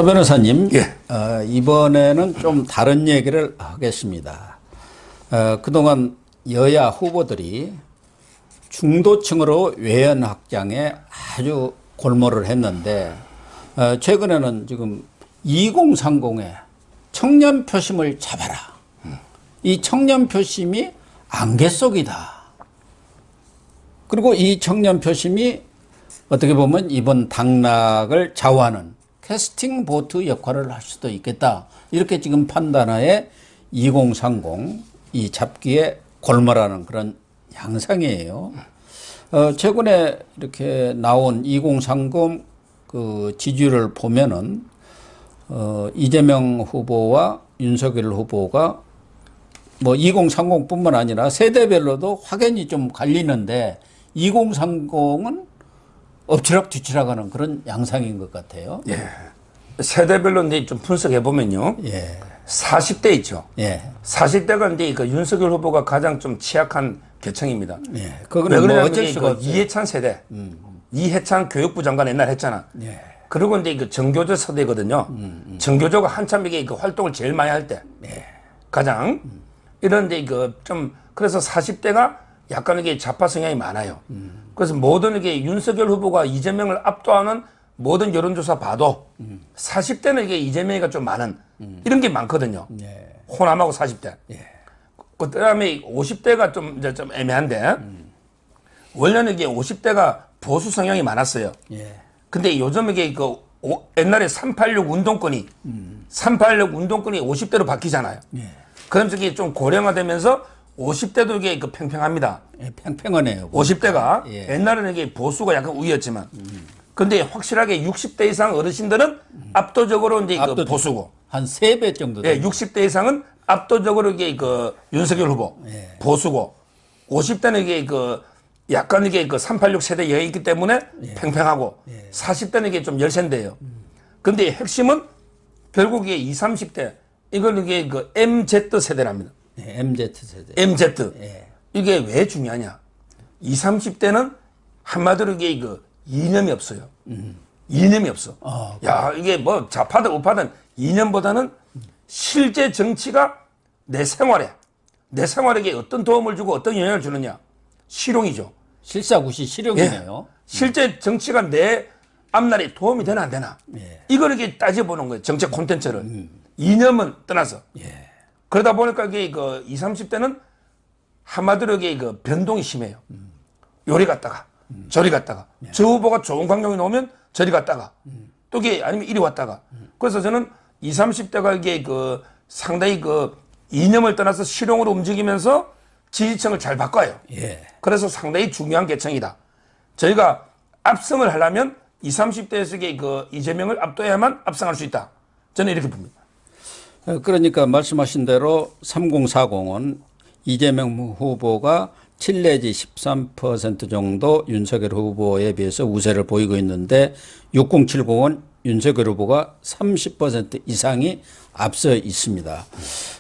서 변호사님, 예. 이번에는 좀 다른 얘기를 하겠습니다. 그동안 여야 후보들이 중도층으로 외연 확장에 아주 골몰을 했는데, 최근에는 지금 2030의 청년 표심을 잡아라. 이 청년 표심이 안개 속이다. 그리고 이 청년 표심이 어떻게 보면 이번 당락을 좌우하는 캐스팅 보트 역할을 할 수도 있겠다. 이렇게 지금 판단하에 2030 이 잡기에 골몰하는 그런 양상이에요. 최근에 이렇게 나온 2030 그 지지율을 보면은 이재명 후보와 윤석열 후보가 뭐 2030뿐만 아니라 세대별로도 확연히 좀 갈리는데 2030은 엎치락 뒤치락 하는 그런 양상인 것 같아요. 예. 세대별로 이제 좀 분석해 보면요. 예. 40대 있죠. 예. 40대가 이제 그 윤석열 후보가 가장 좀 취약한 계층입니다. 예. 왜 그거는 뭐 그러냐면 어쩔 수가 없어요. 이해찬 세대. 이해찬 교육부 장관 옛날 했잖아. 예. 그리고 이제 그 정교조 세대거든요. 정교조가 한참 이게 그 활동을 제일 많이 할 때. 예. 가장 이런 이제 그 좀 그래서 40대가 약간 이게 좌파 성향이 많아요. 그래서 모든 이게 윤석열 후보가 이재명을 압도하는 모든 여론조사 봐도 40대는 이게 이재명이가 좀 많은 이런 게 많거든요. 예. 호남하고 40대. 예. 그 다음에 50대가 좀 이제 좀 애매한데 원래는 이게 50대가 보수 성향이 많았어요. 예. 근데 요즘 이게 그 옛날에 386 운동권이 386 운동권이 50대로 바뀌잖아요. 예. 그러면서 이게 좀 고령화되면서 50대도 이게 그 팽팽합니다. 예. 팽팽하네요. 50대가 예. 옛날에는 이게 보수가 약간 우위였지만 근데 확실하게 60대 이상 어르신들은 압도적으로 이제 그 보수고 한 3배 정도. 예, 60대 이상은 압도적으로 이게 그 윤석열 후보 예. 보수고 50대는 이게 그 약간 이게 그 386 세대 여행이 있기 때문에 팽팽하고 40대는 이게 좀 열세인데요. 근데 핵심은 결국 이게 20, 30대 이건 이게 그 MZ 세대랍니다. 예. MZ 세대. MZ. 예. 이게 왜 중요하냐? 20, 30대는 한마디로 이게 그 이념이 없어요. 이념이 없어. 야, 이게 뭐 좌파든 우파든 이념보다는 실제 정치가 내 생활에 어떤 도움을 주고 어떤 영향을 주느냐. 실용이죠. 실사구시 실용이네요. 실제 정치가 내 앞날에 도움이 되나 안 되나. 예. 이걸 이렇게 따져보는 거예요. 정책 콘텐츠를. 이념은 떠나서. 예. 그러다 보니까 이게 그 20, 30대는 한마디로 이게 그 변동이 심해요. 요리 갔다가 저리 갔다가 저 후보가 좋은 광경이 나오면 저리 갔다가 또 이게 아니면 이리 왔다가 그래서 저는 20, 30대가 이게 그 상당히 그 이념을 떠나서 실용으로 움직이면서 지지층을 잘 바꿔요. 예. 그래서 상당히 중요한 계층이다. 저희가 압승을 하려면 20, 30대에서 그 이재명을 압도해야만 압승할 수 있다. 저는 이렇게 봅니다. 그러니까 말씀하신 대로 3040은 이재명 후보가 7 내지 13% 정도 윤석열 후보에 비해서 우세를 보이고 있는데 6070은 윤석열 후보가 30% 이상이 앞서 있습니다.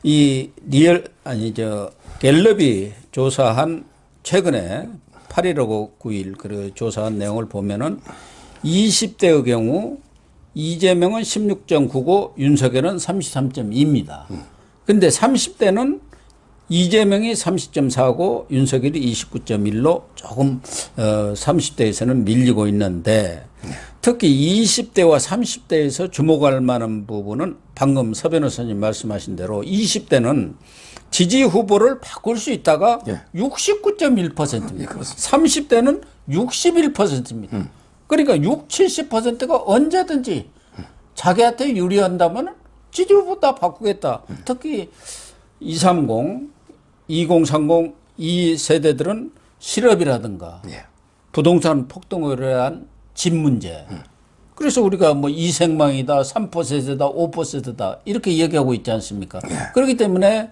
이 갤럽이 조사한 최근에 8.15 9일 그 조사한 내용을 보면은 20대의 경우 이재명은 16.9고 윤석열은 33.2입니다. 근데 30대는 이재명이 30.4고 윤석열이 29.1로 조금 30대에서는 밀리고 있는데 특히 20대와 30대에서 주목할 만한 부분은 방금 서 변호사님 말씀하신 대로 20대는 지지 후보를 바꿀 수 있다가 69.1%입니다. 30대는 61%입니다. 그러니까 60, 70%가 언제든지 자기한테 유리한다면 지지 후보 다 바꾸겠다. 특히 230, 2030 이 세대들은 실업이라든가 부동산 폭등으로 한 집 문제. 그래서 우리가 뭐 이생망이다, 3%다, 5%다 이렇게 얘기하고 있지 않습니까? 그렇기 때문에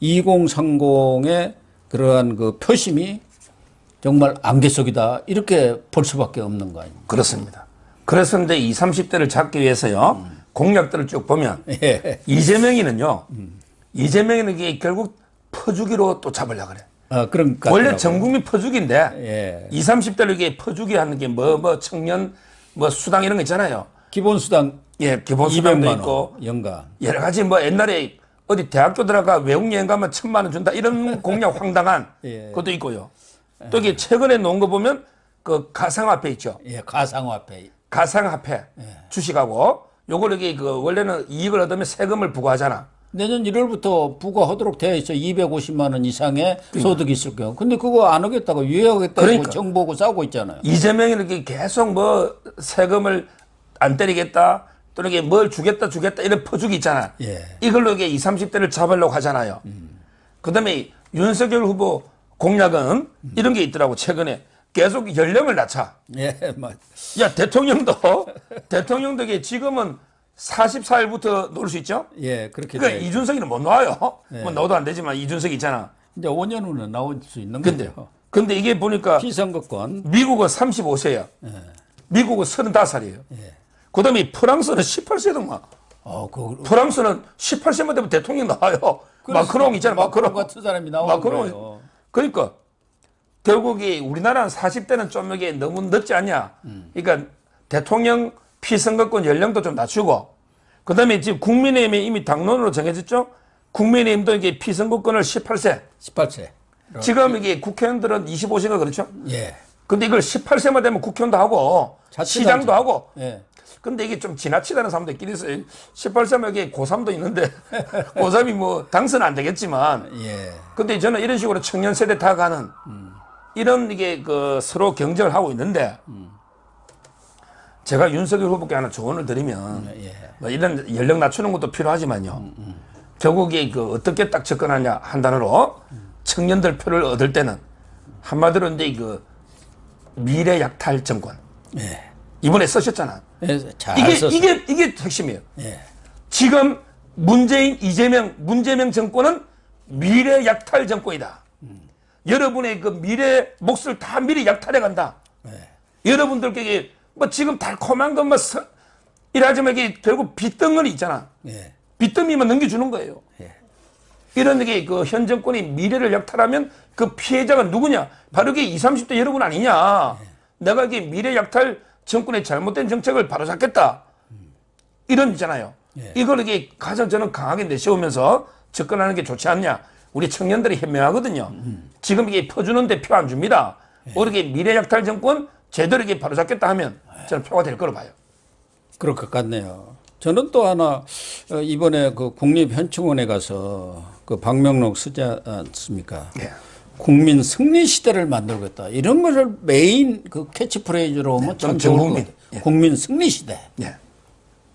2030의 그러한 그 표심이 정말 안개 속이다 이렇게 볼 수밖에 없는 거 아닙니까? 그렇습니다. 그래서 이제 20, 30대를 잡기 위해서요. 공약들을 쭉 보면 이재명이는요. 이재명이는 이게 결국 퍼주기로 또 잡으려고 그래. 그러니까 원래 전 국민 퍼주기인데 예. 20, 30대를 이게 퍼주기 하는 게 뭐 청년 뭐 수당 이런 거 있잖아요. 기본수당 예, 기본수당도 200만 있고 원 연간. 여러 가지 뭐 옛날에 어디 대학교 들어가 외국여행 가면 1,000만 원 준다 이런 공약 황당한 예. 것도 있고요. 또 이게 최근에 놓은 거 보면 그 가상화폐 있죠. 예, 가상화폐. 가상화폐 주식하고 요걸 이게 그 원래는 이익을 얻으면 세금을 부과하잖아. 내년 1월부터 부과하도록 되어 있어. 250만 원 이상의 소득이 있을 경우. 근데 그거 안 하겠다고 유예하겠다고 그러니까. 정부하고 싸우고 있잖아요. 이재명이 이렇게 계속 뭐 세금을 안 때리겠다 또 이렇게 뭘 주겠다 이런 퍼주기 있잖아. 예. 이걸로 이게 20, 30대를 잡으려고 하잖아요. 그다음에 윤석열 후보 공약은 이런 게 있더라고. 최근에 계속 연령을 낮춰. 예, 맞. 야 대통령도 이게 지금은 44일부터 놀 수 있죠? 예, 그렇게 그러니까 돼. 이준석이는 못 나와요. 뭐 넣어도 안 되지만 이준석 있잖아. 이제 5년 후는 나올 수 있는 근데 거죠. 근데 이게 보니까 피선거권. 미국은 35세야. 미국은 35살이에요. 그다음에 프랑스는 18세더만. 그 프랑스는 18세만 되면 대통령 나와요. 마크롱 있잖아. 마크롱 같은 사람이 나오는 거예요. 마크롱. 그러니까 결국에 우리나라는 40대는 좀 이게 너무 늦지 않냐. 그러니까 대통령 피선거권 연령도 좀 낮추고 그다음에 지금 국민의힘이 이미 당론으로 정해졌죠. 국민의힘도 이게 피선거권을 18세. 18세. 지금 이게 국회의원들은 25세가 그렇죠. 예. 근데 이걸 18세만 되면 국회의원도 하고 시장도 하고. 예. 근데 이게 좀 지나치다는 사람도 있긴 있어요. 18세면 이게 고3도 있는데 고3이 뭐 당선 안 되겠지만. 예. 근데 저는 이런 식으로 청년 세대 다 가는 이런 이게 그 서로 경쟁을 하고 있는데 제가 윤석열 후보께 하나 조언을 드리면 예. 뭐 이런 연령 낮추는 것도 필요하지만요. 결국에 그 어떻게 딱 접근하냐 한 단어로 청년들 표를 얻을 때는 한마디로 이제 그 미래 약탈 정권. 예. 이번에 쓰셨잖아. 예, 잘 이게 썼어요. 이게 핵심이에요. 예. 지금 문재인 문재명 정권은 미래 약탈 정권이다. 여러분의 그 미래 몫을 다 미리 약탈해 간다. 여러분들께 뭐 지금 달콤한 것만 이라지만 이게 결국 빚덩어리 있잖아. 예. 빚더미만 넘겨주는 거예요. 예. 이런 게 그 현 정권이 미래를 약탈하면 그 피해자가 누구냐? 바로 이게 20, 30대 여러분 아니냐? 내가 이게 미래 약탈 정권의 잘못된 정책을 바로잡겠다. 이런 있잖아요. 이걸 이게 가장 저는 강하게 내세우면서 접근하는 게 좋지 않냐? 우리 청년들이 현명하거든요. 지금 이게 퍼주는데 표 안 줍니다. 이렇게 미래 약탈 정권 제대로 이게 바로잡겠다 하면 저는 표가 될 거로 봐요. 그럴 것 같네요. 저는 또 하나 이번에 그 국립현충원에 가서 그 방명록 쓰지 않습니까? 예. 국민 승리 시대를 만들겠다. 이런 것을 메인 그 캐치프레이즈로 하면 참 좋을 것 같아요. 국민 승리 시대. 예.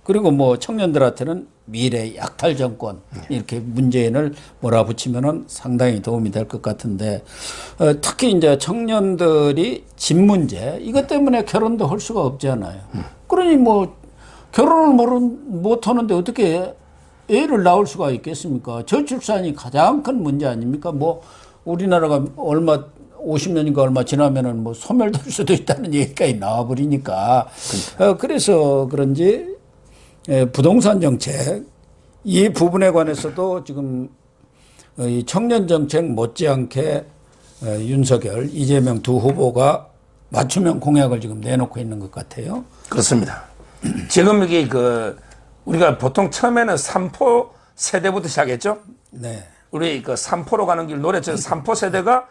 그리고 뭐 청년들한테는 미래 약탈 정권 이렇게 문재인을 몰아붙이면은 상당히 도움이 될 것 같은데 특히 이제 청년들이 집 문제 이것 때문에 결혼도 할 수가 없잖아요. 그러니 뭐 결혼을 못 하는데 어떻게 애를 낳을 수가 있겠습니까? 저출산이 가장 큰 문제 아닙니까? 뭐 우리나라가 얼마 50년인가 얼마 지나면은 뭐 소멸될 수도 있다는 얘기가 나와버리니까 그래서 그런지 부동산 정책 이 부분에 관해서도 지금 이 청년 정책 못지않게 윤석열, 이재명 두 후보가 맞춤형 공약을 지금 내놓고 있는 것 같아요. 그렇습니다. 지금 이게 그 우리가 보통 처음에는 삼포 세대부터 시작했죠. 네. 우리 그 삼포로 가는 길 노래처럼 삼포 세대가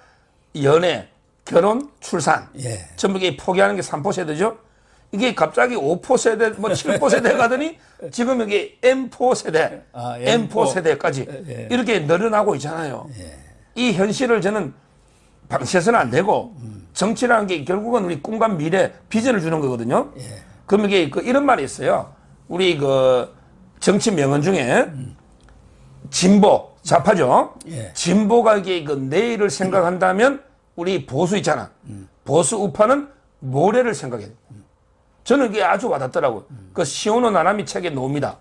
연애, 결혼, 출산 예. 전부 이게 포기하는 게 삼포 세대죠. 이게 갑자기 5포 세대, 뭐 7포 세대 가더니 지금 여기 M4 세대, M4 세대까지 이렇게 늘어나고 있잖아요. 이 현실을 저는 방치해서는 안 되고 정치라는 게 결국은 우리 꿈과 미래, 비전을 주는 거거든요. 그럼 이게 그 이런 말이 있어요. 우리 그 정치 명언 중에 진보, 좌파죠. 진보가 이게 그 내일을 생각한다면 우리 보수 있잖아. 보수 우파는 모레를 생각해야 돼. 저는 이게 아주 와닿더라고요. 그 시오노 나나미 책에 나옵니다.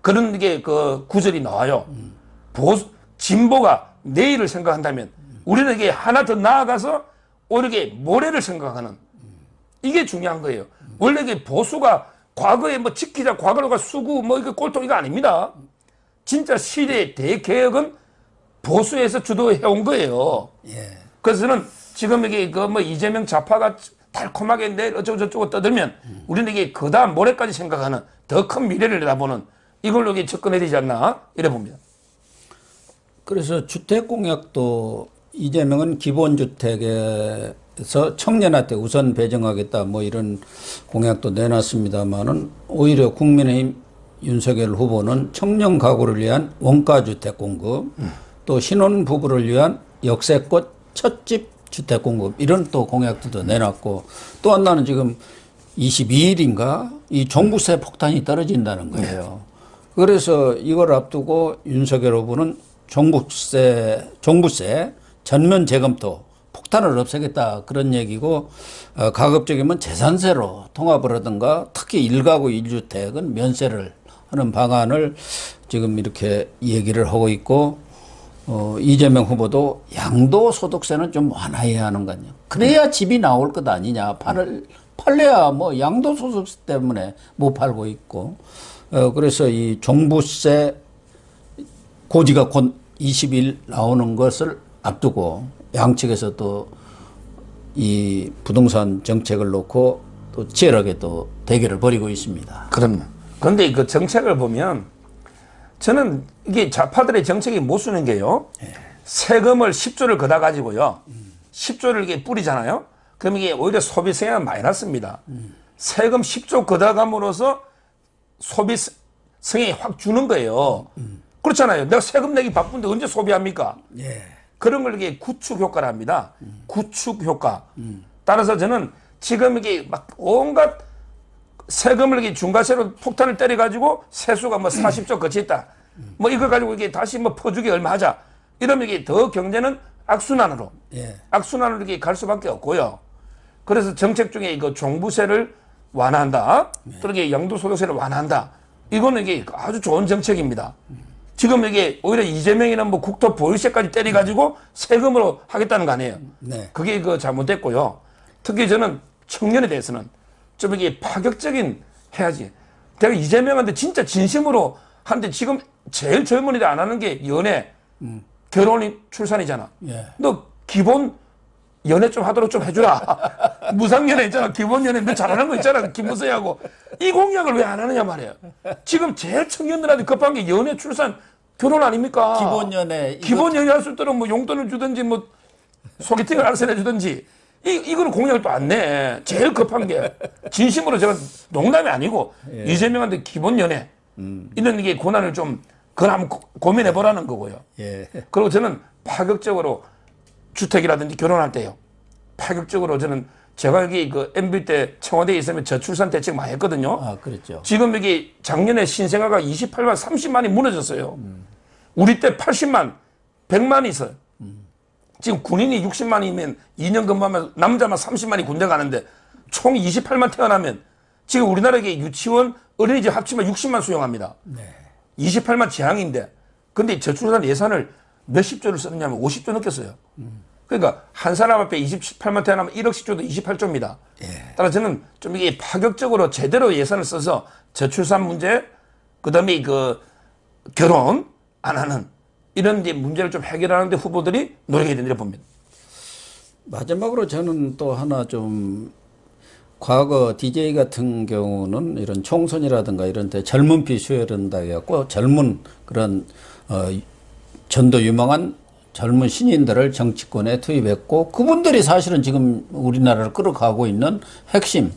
그런 게 그 구절이 나와요. 진보가 내일을 생각한다면 우리는 이게 하나 더 나아가서 오히려 모레를 생각하는 이게 중요한 거예요. 원래 이게 보수가 과거에 뭐 지키자 과거로가 수구 뭐 이거 꼴통 이거 아닙니다. 진짜 시대의 대개혁은 보수에서 주도해온 거예요. 그래서 저는 지금 이게 그 뭐 이재명 좌파가 달콤하게 내일 어쩌고저쩌고 떠들면 우리는 이게 그다음 모레까지 생각하는 더 큰 미래를 내다보는 이걸로 접근해야 되지 않나 이래 봅니다. 그래서 주택 공약도 이재명은 기본주택에서 청년한테 우선 배정하겠다 뭐 이런 공약도 내놨습니다만은 오히려 국민의힘 윤석열 후보는 청년 가구를 위한 원가주택 공급, 또 신혼부부를 위한 역세권 첫집 주택 공급 이런 또 공약들도 내놨고 또 하나는 지금 22일인가 이 종부세 폭탄이 떨어진다는 거예요. 그래서 이걸 앞두고 윤석열 후보는 종부세 전면 재검토 폭탄을 없애겠다 그런 얘기고 가급적이면 재산세로 통합을 하든가 특히 1가구 1주택은 면세를 하는 방안을 지금 이렇게 얘기를 하고 있고 이재명 후보도 양도소득세는 좀 완화해야 하는 거 아니야. 그래야 집이 나올 것 아니냐. 팔래야 뭐 양도소득세 때문에 못 팔고 있고 그래서 이 종부세 고지가 곧 20일 나오는 것을 앞두고 양측에서 또 이 부동산 정책을 놓고 또 치열하게 또 대결을 벌이고 있습니다. 그럼요. 그런데 그 정책을 보면 저는 이게 좌파들의 정책이 못 쓰는 게요. 세금을 10조를 걷어 가지고요. 10조를 이게 뿌리잖아요. 그럼 이게 오히려 소비세가 마이너스입니다. 세금 10조 걷어감으로써 소비성이 확 주는 거예요. 그렇잖아요. 내가 세금 내기 바쁜데 언제 소비합니까? 예. 그런 걸 이게 구축 효과를 합니다. 구축 효과. 따라서 저는 지금 이게 막 온갖 세금을 이렇게 중과세로 폭탄을 때려가지고 세수가 뭐 40조 거쳤다. 뭐 이거 가지고 이게 다시 뭐 퍼주기 얼마 하자. 이러면 이게 더 경제는 악순환으로. 예. 악순환으로 이렇게 갈 수밖에 없고요. 그래서 정책 중에 이거 종부세를 완화한다. 또 이게 양도소득세를 완화한다. 이거는 이게 아주 좋은 정책입니다. 지금 이게 오히려 이재명이나 뭐 국토 보유세까지 때려가지고 세금으로 하겠다는 거 아니에요. 네. 그게 그 잘못됐고요. 특히 저는 청년에 대해서는 좀 이게 파격적인 해야지. 내가 이재명한테 진짜 진심으로 하는데 지금 제일 젊은이들 안 하는 게 연애, 결혼이 출산이잖아. 예. 너 기본 연애 좀 하도록 좀 해주라. 무상연애 있잖아. 기본 연애 너 잘하는 거 있잖아. 김무성하고. 이 공약을 왜 안 하느냐 말이에요. 지금 제일 청년들한테 급한 게 연애, 출산, 결혼 아닙니까? 기본 연애. 기본 연애 할 수 있도록 뭐 용돈을 주든지 뭐 소개팅을 알아서 해주든지. 이거는 공약을 또 안 내. 제일 급한 게. 진심으로 제가 농담이 아니고 예. 이재명한테 기본 연애. 이런 이게 고난을 좀 그걸 한번 고민해 보라는 거고요. 예. 그리고 저는 파격적으로 주택이라든지 결혼할 때요. 파격적으로 저는 제가 여기 그 MB 때 청와대에 있으면 저출산 대책 많이 했거든요. 아, 그렇죠. 지금 여기 작년에 신생아가 28만, 30만이 무너졌어요. 우리 때 80만, 100만이 있어요. 지금 군인이 60만이면 2년 근무하면 남자만 30만이 군대 가는데 총 28만 태어나면 지금 우리나라에 유치원, 어린이집 합치면 60만 수용합니다. 네. 28만 재앙인데 근데 저출산 예산을 몇십 조를 쓰느냐면 50조 넘겠어요. 그러니까 한 사람 앞에 28만 태어나면 1억씩 줘도 28조입니다. 예. 따라 저는 좀 이게 파격적으로 제대로 예산을 써서 저출산 문제, 그 다음에 그 결혼 안 하는 이런 이제 문제를 좀 해결하는데 후보들이 노력해야 된다고 봅니다. 마지막으로 저는 또 하나 좀 과거 DJ 같은 경우는 이런 총선이라든가 이런 데 젊은 피 수혈한다 해갖고 젊은 그런 전도 유망한 젊은 신인들을 정치권에 투입했고 그분들이 사실은 지금 우리나라를 끌어가고 있는 핵심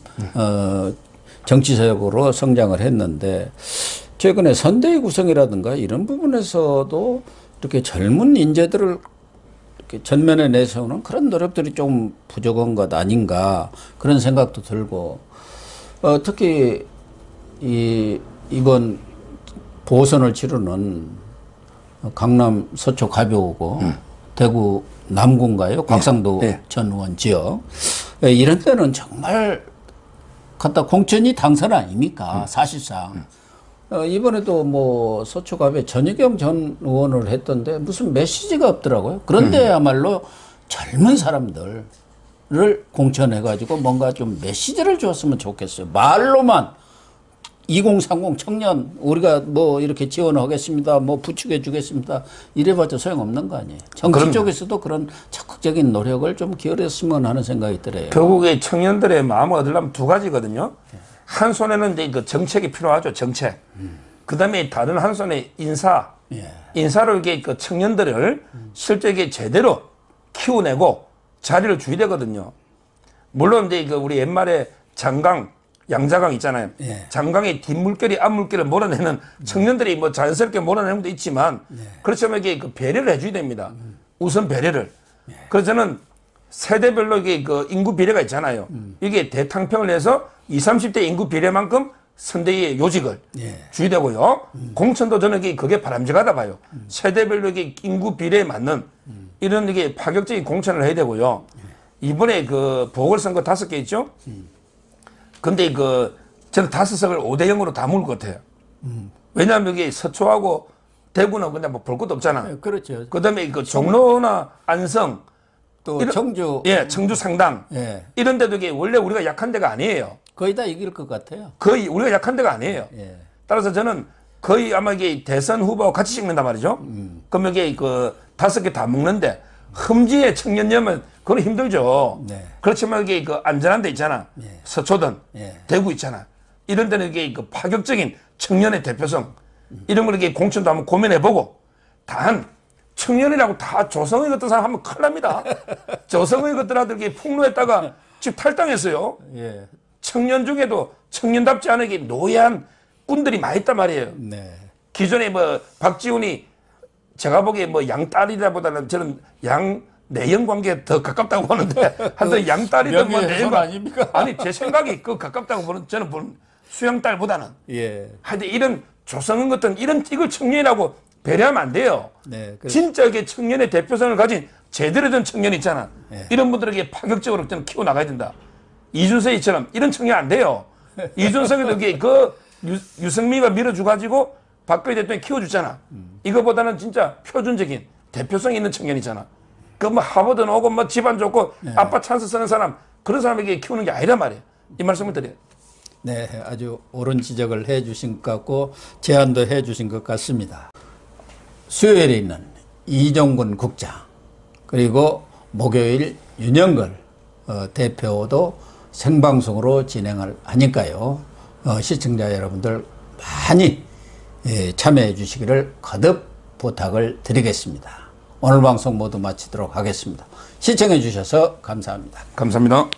정치세력으로 성장을 했는데 최근에 선대위 구성이라든가 이런 부분에서도 이렇게 젊은 인재들을 이렇게 전면에 내세우는 그런 노력들이 좀 부족한 것 아닌가 그런 생각도 들고 특히 이번 보선을 치르는 강남 서초 가벼우고 대구 남구인가요? 곽상도 전 의원 지역 이런 데는 정말 갖다 공천이 당선 아닙니까? 사실상 이번에도 뭐 서초갑에 전희경 전 의원을 했던데 무슨 메시지가 없더라고요. 그런데야말로 젊은 사람들을 공천해가지고 뭔가 좀 메시지를 줬으면 좋겠어요. 말로만 2030 청년 우리가 뭐 이렇게 지원하겠습니다. 뭐 부추겨 주겠습니다. 이래봤자 소용없는 거 아니에요. 정치 그럼요. 쪽에서도 그런 적극적인 노력을 좀 기울였으면 하는 생각이 들어요. 결국에 청년들의 마음을 얻으려면 두 가지거든요. 한 손에는 이제 그 정책이 필요하죠. 정책. 그다음에 다른 한 손에 인사. 예. 인사를 이렇게 그 청년들을 실제 이게 제대로 키워내고 자리를 줘야 되거든요. 물론 이제 그 우리 옛말에 장강, 양자강 있잖아요. 예. 장강의 뒷물결이 앞물결을 몰아내는 청년들이 뭐 자연스럽게 몰아내는 것도 있지만 그렇지만 이게 그 배려를 해줘야 됩니다. 우선 배려를. 그래서 저는 세대별로 이게 그 인구 비례가 있잖아요. 이게 대탕평을 해서 20, 30대 인구 비례만큼 선대의 요직을 줘야 되고요. 공천도 저는 그게 바람직하다 봐요. 세대별로 이게 인구 비례에 맞는 이런 이게 파격적인 공천을 해야 되고요. 이번에 그 보궐선거 5개 있죠? 근데 그 저는 5석을 5대 0으로 다 먹을 것 같아요. 왜냐하면 이게 서초하고 대구는 그냥 뭐 볼 것도 없잖아. 그렇죠. 그다음에 그 종로나 안성 또 이런- 청주 예, 청주 상당 예. 이런 데도 이게 원래 우리가 약한 데가 아니에요. 거의 다 이길 것 같아요. 거의 우리가 약한 데가 아니에요. 예. 따라서 저는 거의 아마 이게 대선 후보하고 같이 찍는단 말이죠. 그럼 이게 그 5개 다 먹는데 흠지의 청년이면 그건 힘들죠. 네. 그렇지만 이게 그 안전한 데 있잖아. 예. 서초든 예. 대구 있잖아. 이런 데는 이게 그 파격적인 청년의 대표성 이런 걸 이렇게 공천도 한번 고민해보고 단 청년이라고 다 조성의 것들 사람 하면 큰일 납니다. 조성의 것들 아들 이렇게 폭로했다가 집 탈당했어요. 예. 청년 중에도 청년답지 않게 노예한 꾼들이 많이 있단 말이에요. 네. 기존에 뭐 박지훈이 제가 보기에 뭐 양딸이라보다는 저는 양 내연 관계에 더 가깝다고 보는데 하여튼 양딸이든 뭐 명예훼손 내연 아닙니까? 아니 제 생각이 그 가깝다고 보는 저는 보는 수양딸보다는 예. 하여튼 이런 조성은 같은 이걸 청년이라고 배려하면 안 돼요. 네. 진짜 이게 청년의 대표성을 가진 제대로 된 청년 있잖아. 예. 이런 분들에게 파격적으로 저는 키워 나가야 된다. 이준석이처럼 이런 청년 안 돼요. 이준석이도 이게 그 유승민이가 밀어줘 가지고 박근혜 대통령이 키워주잖아. 이거보다는 진짜 표준적인 대표성 있는 청년이잖아. 그 뭐 하버드 오고 뭐 집안 좋고 아빠 찬스 쓰는 사람 그런 사람에게 키우는 게 아니란 말이에요. 이 말씀을 드려요. 네, 아주 옳은 지적을 해 주신 것 같고 제안도 해 주신 것 같습니다. 수요일에 있는 이종근 국장 그리고 목요일 윤영걸 대표도 생방송으로 진행을 하니까요. 시청자 여러분들 많이 참여해 주시기를 거듭 부탁을 드리겠습니다. 오늘 방송 모두 마치도록 하겠습니다. 시청해 주셔서 감사합니다. 감사합니다.